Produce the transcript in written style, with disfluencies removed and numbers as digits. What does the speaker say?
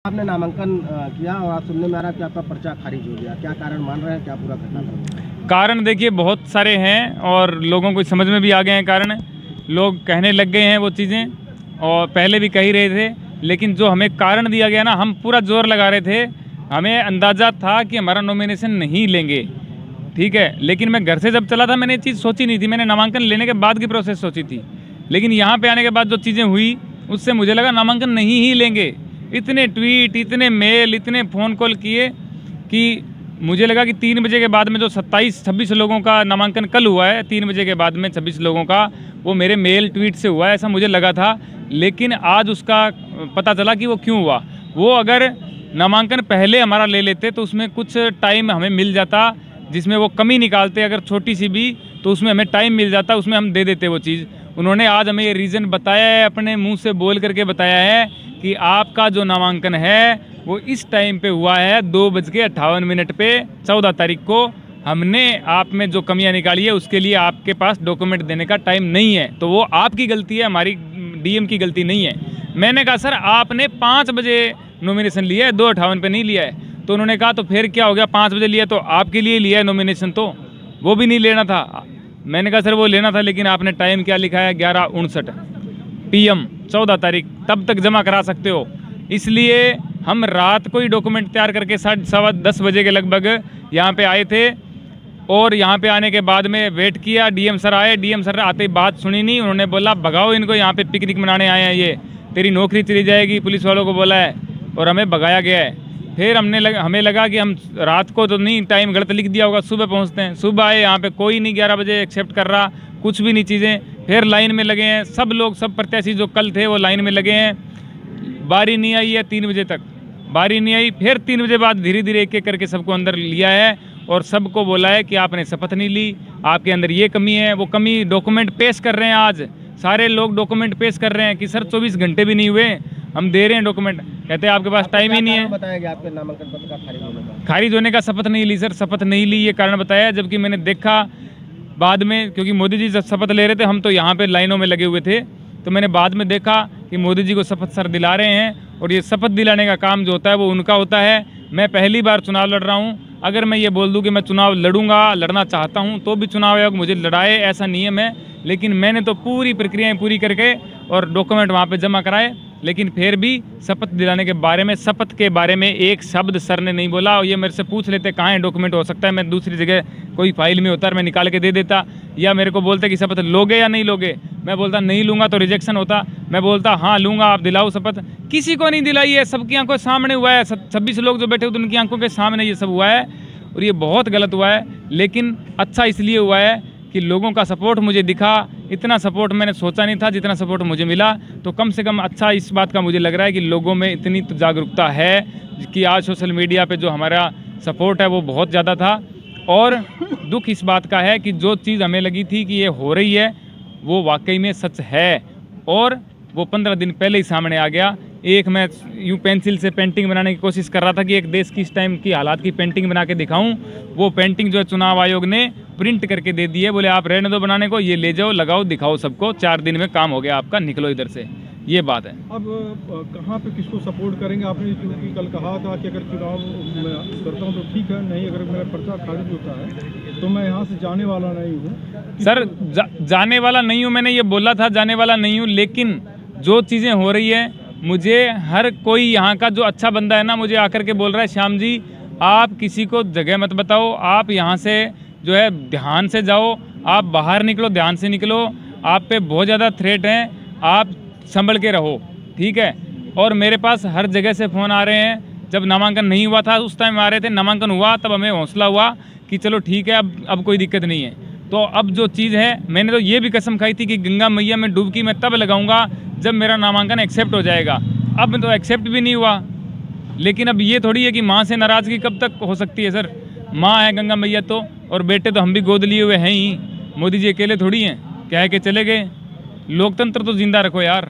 आपने नामांकन किया और आज सुनने में आ रहा है कि आपका पर्चा खारिज हो गया, क्या कारण मान रहे हैं, क्या पूरा घटनाक्रम? कारण देखिए बहुत सारे हैं और लोगों को समझ में भी आ गए हैं कारण। लोग कहने लग गए हैं वो चीज़ें, और पहले भी कह ही रहे थे, लेकिन जो हमें कारण दिया गया ना, हम पूरा जोर लगा रहे थे। हमें अंदाज़ा था कि हमारा नॉमिनेशन नहीं लेंगे, ठीक है, लेकिन मैं घर से जब चला था मैंने ये चीज़ सोची नहीं थी। मैंने नामांकन लेने के बाद की प्रोसेस सोची थी, लेकिन यहाँ पे आने के बाद जो चीज़ें हुई उससे मुझे लगा नामांकन नहीं ही लेंगे। इतने ट्वीट, इतने मेल, इतने फ़ोन कॉल किए कि मुझे लगा कि 3 बजे के बाद में जो 27-26 लोगों का नामांकन कल हुआ है, 3 बजे के बाद में 26 लोगों का, वो मेरे मेल ट्वीट से हुआ है, ऐसा मुझे लगा था। लेकिन आज उसका पता चला कि वो क्यों हुआ। वो अगर नामांकन पहले हमारा ले लेते तो उसमें कुछ टाइम हमें मिल जाता, जिसमें वो कमी निकालते अगर छोटी सी भी, तो उसमें हमें टाइम मिल जाता, उसमें हम दे देते वो चीज़। उन्होंने आज हमें ये रीज़न बताया है, अपने मुंह से बोल करके बताया है कि आपका जो नामांकन है वो इस टाइम पे हुआ है 2:58 पे 14 तारीख को। हमने आप में जो कमियां निकाली है उसके लिए आपके पास डॉक्यूमेंट देने का टाइम नहीं है, तो वो आपकी गलती है, हमारी डीएम की गलती नहीं है। मैंने कहा सर आपने 5 बजे नॉमिनेशन लिया है, 2:58 पे नहीं लिया है। तो उन्होंने कहा तो फिर क्या हो गया, 5 बजे लिया तो आपके लिए लिया है नॉमिनेशन, तो वो भी नहीं लेना था। मैंने कहा सर वो लेना था, लेकिन आपने टाइम क्या लिखा है 11:59 PM 14 तारीख, तब तक जमा करा सकते हो। इसलिए हम रात को ही डॉक्यूमेंट तैयार करके 10:15 बजे के लगभग यहाँ पे आए थे, और यहाँ पे आने के बाद में वेट किया। डीएम सर आए, डीएम सर आते ही बात सुनी नहीं, उन्होंने बोला भगाओ इनको, यहाँ पे पिकनिक मनाने आए हैं, ये तेरी नौकरी चली जाएगी, पुलिस वालों को बोला है, और हमें भगाया गया है। फिर हमें लगा कि हम रात को तो नहीं, टाइम गलत लिख दिया होगा, सुबह पहुँचते हैं। सुबह आए, यहाँ पे कोई नहीं 11 बजे एक्सेप्ट कर रहा, कुछ भी नहीं चीज़ें। फिर लाइन में लगे हैं सब लोग, सब प्रत्याशी जो कल थे वो लाइन में लगे हैं। बारी नहीं आई है 3 बजे तक, बारी नहीं आई। फिर 3 बजे बाद धीरे धीरे एक एक करके सबको अंदर लिया है, और सबको बोला है कि आपने शपथ नहीं ली, आपके अंदर ये कमी है, वो कमी। डॉक्यूमेंट पेश कर रहे हैं, आज सारे लोग डॉक्यूमेंट पेश कर रहे हैं कि सर 24 घंटे भी नहीं हुए, हम दे रहे हैं डॉक्यूमेंट। कहते हैं आपके पास टाइम ही नहीं है। बताया आपके नामांकन पत्र का खारिज होने का शपथ नहीं ली सर, शपथ नहीं ली ये कारण बताया। जबकि मैंने देखा बाद में, क्योंकि मोदी जी जब शपथ ले रहे थे हम तो यहाँ पे लाइनों में लगे हुए थे, तो मैंने बाद में देखा कि मोदी जी को शपथ सर दिला रहे हैं, और ये शपथ दिलाने का काम जो होता है वो उनका होता है। मैं पहली बार चुनाव लड़ रहा हूँ। अगर मैं ये बोल दूं कि मैं चुनाव लड़ूंगा, लड़ना चाहता हूं, तो भी चुनाव आयोग मुझे लड़ाए, ऐसा नहीं है मैं। लेकिन मैंने तो पूरी प्रक्रियाएं पूरी करके और डॉक्यूमेंट वहां पे जमा कराए, लेकिन फिर भी शपथ दिलाने के बारे में, शपथ के बारे में एक शब्द सर ने नहीं बोला। और ये मेरे से पूछ लेते कहाँ है डॉक्यूमेंट, हो सकता है मैं दूसरी जगह कोई फाइल में होता है, मैं निकाल के दे देता, या मेरे को बोलते कि शपथ लोगे या नहीं लोगे। मैं बोलता नहीं लूँगा तो रिजेक्शन होता, मैं बोलता हाँ लूँगा, आप दिलाओ शपथ। किसी को नहीं दिलाई है, सबकी आंखों के सामने हुआ है। 26 लोग जो बैठे हुए उनकी आंखों के सामने ये सब हुआ है, और ये बहुत गलत हुआ है। लेकिन अच्छा इसलिए हुआ है कि लोगों का सपोर्ट मुझे दिखा। इतना सपोर्ट मैंने सोचा नहीं था जितना सपोर्ट मुझे मिला, तो कम से कम अच्छा इस बात का मुझे लग रहा है कि लोगों में इतनी तो जागरूकता है कि आज सोशल मीडिया पे जो हमारा सपोर्ट है वो बहुत ज़्यादा था। और दुख इस बात का है कि जो चीज़ हमें लगी थी कि ये हो रही है वो वाकई में सच है, और वो 15 दिन पहले ही सामने आ गया। एक मैं यूँ पेंसिल से पेंटिंग बनाने की कोशिश कर रहा था कि एक देश की इस टाइम की हालात की पेंटिंग बना के दिखाऊं। वो पेंटिंग जो है चुनाव आयोग ने प्रिंट करके दे दी है, बोले आप रहने दो बनाने को, ये ले जाओ, लगाओ, दिखाओ सबको, 4 दिन में काम हो गया आपका, निकलो इधर से। ये बात है। अब कहाँ पे किसको सपोर्ट करेंगे? आपने क्योंकि कल कहा था कि अगर चुनाव मैं करता हूँ तो ठीक है, नहीं अगर मेरा पर्चा खारिज होता है तो मैं यहाँ से जाने वाला नहीं हूँ। सर जाने वाला नहीं हूँ, मैंने ये बोला था जाने वाला नहीं हूँ, लेकिन जो चीज़ें हो रही है, मुझे हर कोई यहाँ का जो अच्छा बंदा है ना, मुझे आकर के बोल रहा है श्याम जी आप किसी को जगह मत बताओ, आप यहाँ से जो है ध्यान से जाओ, आप बाहर निकलो, ध्यान से निकलो, आप पे बहुत ज़्यादा थ्रेट हैं, आप संभल के रहो, ठीक है। और मेरे पास हर जगह से फ़ोन आ रहे हैं। जब नामांकन नहीं हुआ था उस टाइम आ रहे थे, नामांकन हुआ तब हमें हौसला हुआ कि चलो ठीक है, अब कोई दिक्कत नहीं है। तो अब जो चीज़ है, मैंने तो ये भी कसम खाई थी कि गंगा मैया में डुबकी मैं तब लगाऊंगा जब मेरा नामांकन एक्सेप्ट हो जाएगा। अब तो एक्सेप्ट भी नहीं हुआ, लेकिन अब ये थोड़ी है कि माँ से नाराज़गी कब तक हो सकती है सर। माँ है गंगा मैया तो, और बेटे तो हम भी गोद लिए हुए हैं ही। मोदी जी अकेले थोड़ी हैं, कह के चले गए। लोकतंत्र तो जिंदा रखो यार।